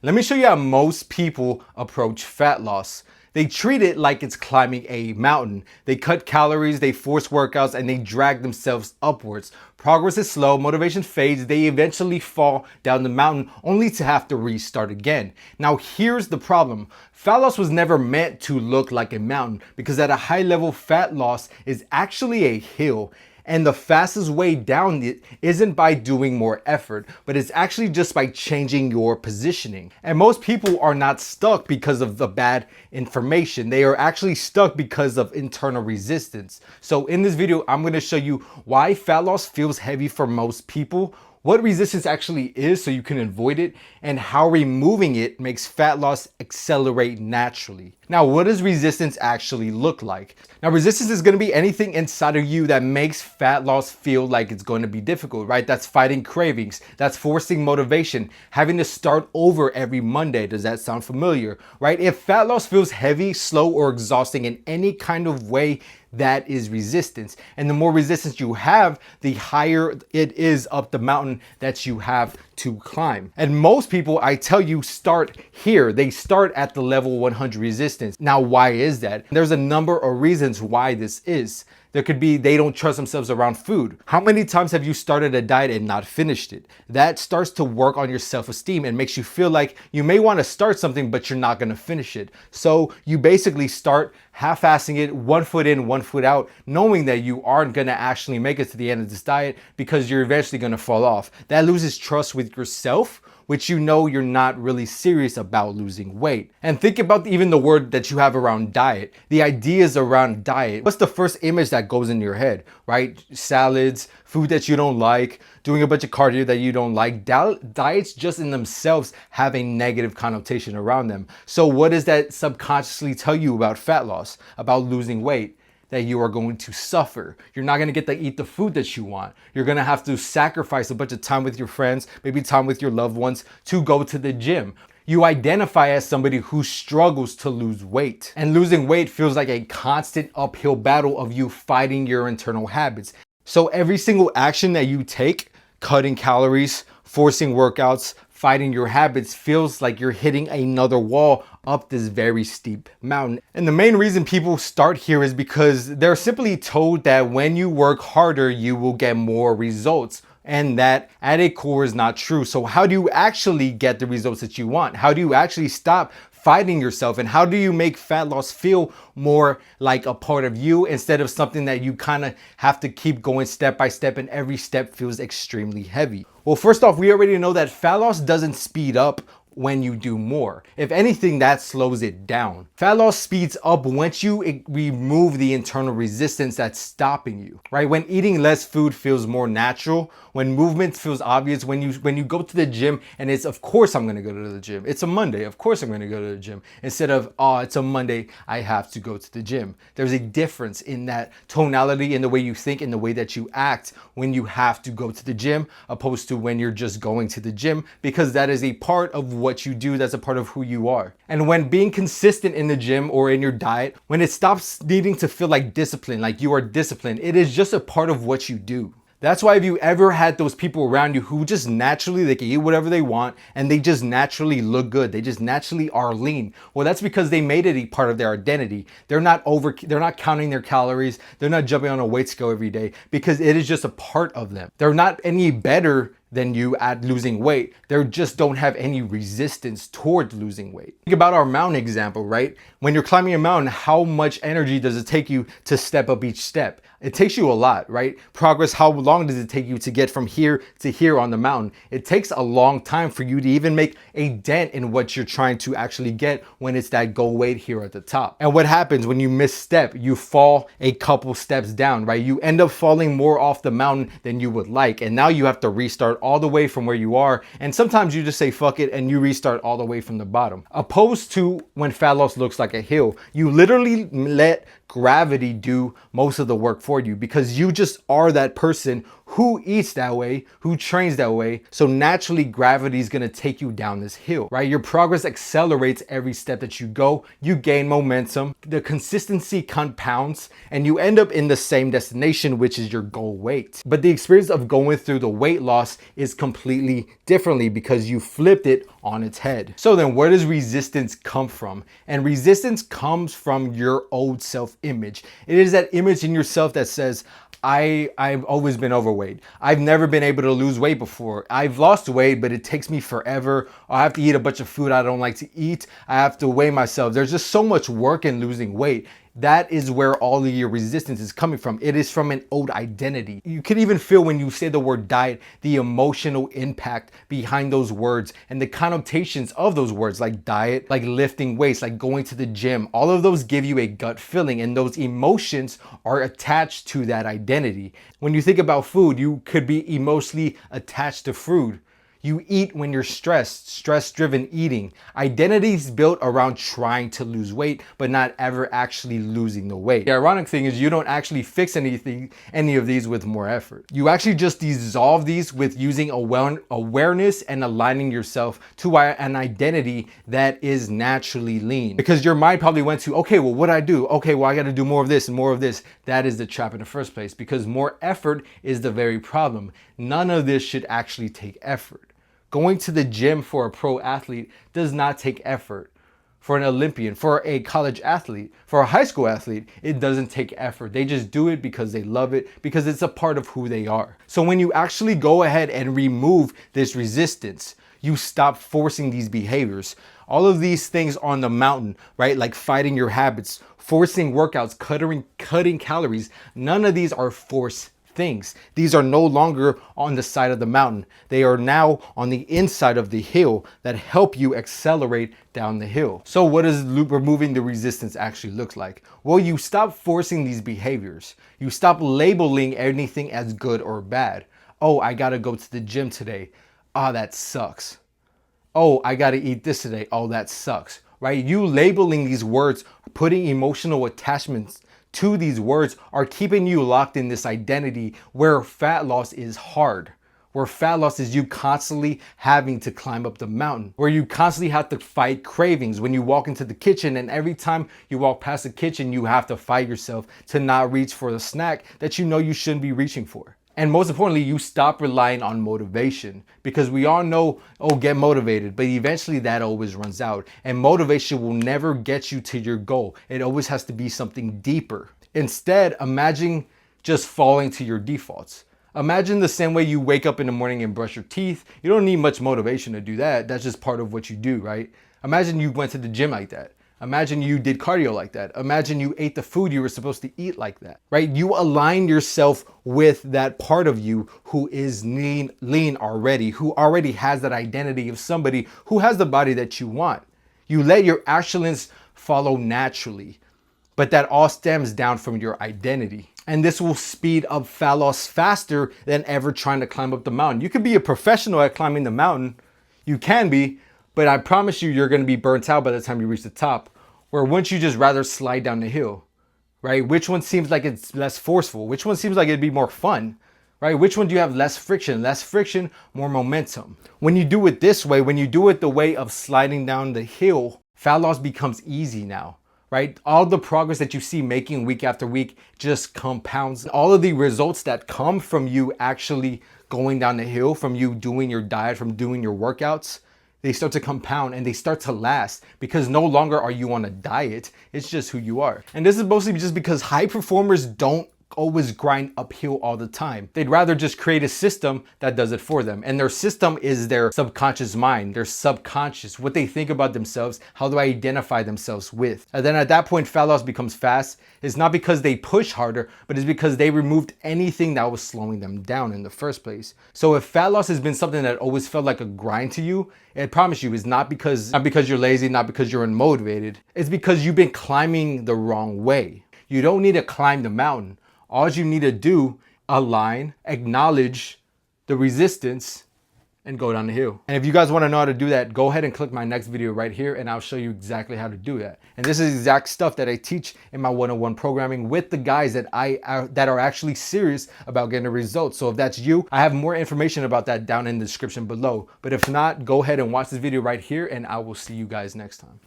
Let me show you how most people approach fat loss. They treat it like it's climbing a mountain. They cut calories, they force workouts, and they drag themselves upwards. Progress is slow, motivation fades, they eventually fall down the mountain only to have to restart again. Now here's the problem. Fat loss was never meant to look like a mountain because at a high level, fat loss is actually a hill. And the fastest way down it isn't by doing more effort, but it's actually just by changing your positioning. And most people are not stuck because of the bad information. They are actually stuck because of internal resistance. So in this video, I'm going to show you why fat loss feels heavy for most people, what resistance actually is so you can avoid it, and how removing it makes fat loss accelerate naturally. Now, what does resistance actually look like? Now, resistance is going to be anything inside of you that makes fat loss feel like it's going to be difficult, right? That's fighting cravings, that's forcing motivation, having to start over every Monday. Does that sound familiar, right? If fat loss feels heavy, slow, or exhausting in any kind of way, that is resistance. And the more resistance you have, the higher it is up the mountain that you have to climb. And most people, I tell you, start here. They start at the level 100 resistance. Now, why is that? There's a number of reasons why this is. There could be they don't trust themselves around food. How many times have you started a diet and not finished it? That starts to work on your self-esteem and makes you feel like you may want to start something, but you're not going to finish it. So you basically start half-assing it, 1 foot in, 1 foot out, knowing that you aren't going to actually make it to the end of this diet because you're eventually going to fall off. That loses trust with yourself, which you know you're not really serious about losing weight. And think about even the word that you have around diet, the ideas around diet. What's the first image that goes in your head, right? Salads, food that you don't like, doing a bunch of cardio that you don't like. Diets just in themselves have a negative connotation around them. So what does that subconsciously tell you about fat loss, about losing weight? That you are going to suffer. You're not going to get to eat the food that you want. You're going to have to sacrifice a bunch of time with your friends, maybe time with your loved ones to go to the gym. You identify as somebody who struggles to lose weight. And losing weight feels like a constant uphill battle of you fighting your internal habits. So every single action that you take, cutting calories, forcing workouts, fighting your habits, feels like you're hitting another wall up this very steep mountain. And the main reason people start here is because they're simply told that when you work harder, you will get more results. And that at a core is not true. So how do you actually get the results that you want? How do you actually stop fighting yourself? And how do you make fat loss feel more like a part of you instead of something that you kind of have to keep going step by step and every step feels extremely heavy? Well, first off, we already know that fat loss doesn't speed up when you do more. If anything, that slows it down. Fat loss speeds up once you remove the internal resistance that's stopping you, right? When eating less food feels more natural, when movement feels obvious, when you go to the gym and it's, of course I'm gonna go to the gym. It's a Monday, of course I'm gonna go to the gym. Instead of, oh, it's a Monday, I have to go to the gym. There's a difference in that tonality, in the way you think, in the way that you act when you have to go to the gym, opposed to when you're just going to the gym, because that is a part of what you do, that's a part of who you are. And when being consistent in the gym or in your diet, when it stops needing to feel like discipline, like you are disciplined, it is just a part of what you do. That's why if you ever had those people around you who just naturally, they can eat whatever they want and they just naturally look good, they just naturally are lean, well, that's because they made it a part of their identity. They're not counting their calories, they're not jumping on a weight scale every day because it is just a part of them. They're not any better than you at losing weight. They just don't have any resistance towards losing weight. Think about our mountain example, right? When you're climbing a mountain, how much energy does it take you to step up each step? It takes you a lot, right? Progress, how long does it take you to get from here to here on the mountain? It takes a long time for you to even make a dent in what you're trying to actually get when it's that goal weight here at the top. And what happens when you misstep? You fall a couple steps down, right? You end up falling more off the mountain than you would like. And now you have to restart all the way from where you are. And sometimes you just say, fuck it, and you restart all the way from the bottom. Opposed to when fat loss looks like a hill, you literally let gravity do most of the work for you because you just are that person who eats that way, who trains that way. So naturally gravity is going to take you down this hill, right? Your progress accelerates every step that you go. You gain momentum, the consistency compounds, and you end up in the same destination, which is your goal weight. But the experience of going through the weight loss is completely differently because you flipped it on its head. So then where does resistance come from? And resistance comes from your old self-image. It is that image in yourself that says, I've always been overweight. I've never been able to lose weight before. I've lost weight, but it takes me forever. I have to eat a bunch of food I don't like to eat. I have to weigh myself. There's just so much work in losing weight. That is where all of your resistance is coming from. It is from an old identity. You can even feel when you say the word diet, the emotional impact behind those words and the connotations of those words, like diet, like lifting weights, like going to the gym. All of those give you a gut feeling, and those emotions are attached to that identity. When you think about food, you could be emotionally attached to food. You eat when you're stressed, stress-driven eating. Identities built around trying to lose weight, but not ever actually losing the weight. The ironic thing is you don't actually fix any of these with more effort. You actually just dissolve these with using awareness and aligning yourself to an identity that is naturally lean. Because your mind probably went to, okay, well, what do I do? Okay, well, I got to do more of this and more of this. That is the trap in the first place, because more effort is the very problem. None of this should actually take effort. Going to the gym for a pro athlete does not take effort. For an Olympian, for a college athlete, for a high school athlete, it doesn't take effort. They just do it because they love it, because it's a part of who they are. So when you actually go ahead and remove this resistance, you stop forcing these behaviors. All of these things on the mountain, right? Like fighting your habits, forcing workouts, cutting calories. None of these are forced things. These are no longer on the side of the mountain. They are now on the inside of the hill that help you accelerate down the hill. So what does removing the resistance actually look like? Well, you stop forcing these behaviors. You stop labeling anything as good or bad. Oh, I gotta go to the gym today. Ah, that sucks. Oh, I gotta eat this today. Oh, that sucks. Right? You labeling these words, putting emotional attachments to these words are keeping you locked in this identity where fat loss is hard, where fat loss is you constantly having to climb up the mountain, where you constantly have to fight cravings when you walk into the kitchen, and every time you walk past the kitchen, you have to fight yourself to not reach for the snack that you know you shouldn't be reaching for. And most importantly, you stop relying on motivation, because we all know, oh, get motivated, but eventually that always runs out. And motivation will never get you to your goal. It always has to be something deeper. Instead, imagine just falling to your defaults. Imagine the same way you wake up in the morning and brush your teeth. You don't need much motivation to do that. That's just part of what you do, right? Imagine you went to the gym like that. Imagine you did cardio like that. Imagine you ate the food you were supposed to eat like that, right? You align yourself with that part of you who is lean already, who already has that identity of somebody who has the body that you want. You let your actions follow naturally, but that all stems down from your identity. And this will speed up fat loss faster than ever trying to climb up the mountain. You could be a professional at climbing the mountain. You can be, but I promise you, you're going to be burnt out by the time you reach the top. Where wouldn't you just rather slide down the hill, right? Which one seems like it's less forceful? Which one seems like it'd be more fun, right? Which one do you have less friction? Less friction, more momentum. When you do it this way, when you do it the way of sliding down the hill, fat loss becomes easy now, right? All the progress that you see making week after week just compounds. All of the results that come from you actually going down the hill, from you doing your diet, from doing your workouts, they start to compound and they start to last, because no longer are you on a diet. It's just who you are. And this is mostly just because high performers don't always grind uphill all the time. They'd rather just create a system that does it for them. And their system is their subconscious mind, their subconscious, what they think about themselves, how they identify themselves with. And then at that point, fat loss becomes fast. It's not because they push harder, but it's because they removed anything that was slowing them down in the first place. So if fat loss has been something that always felt like a grind to you, I promise you, it's not because you're lazy, not because you're unmotivated. It's because you've been climbing the wrong way. You don't need to climb the mountain. All you need to do, align, acknowledge the resistance, and go down the hill. And if you guys want to know how to do that, go ahead and click my next video right here, and I'll show you exactly how to do that. And this is exact stuff that I teach in my one-on-one programming with the guys that are actually serious about getting the results. So if that's you, I have more information about that down in the description below. But if not, go ahead and watch this video right here, and I will see you guys next time.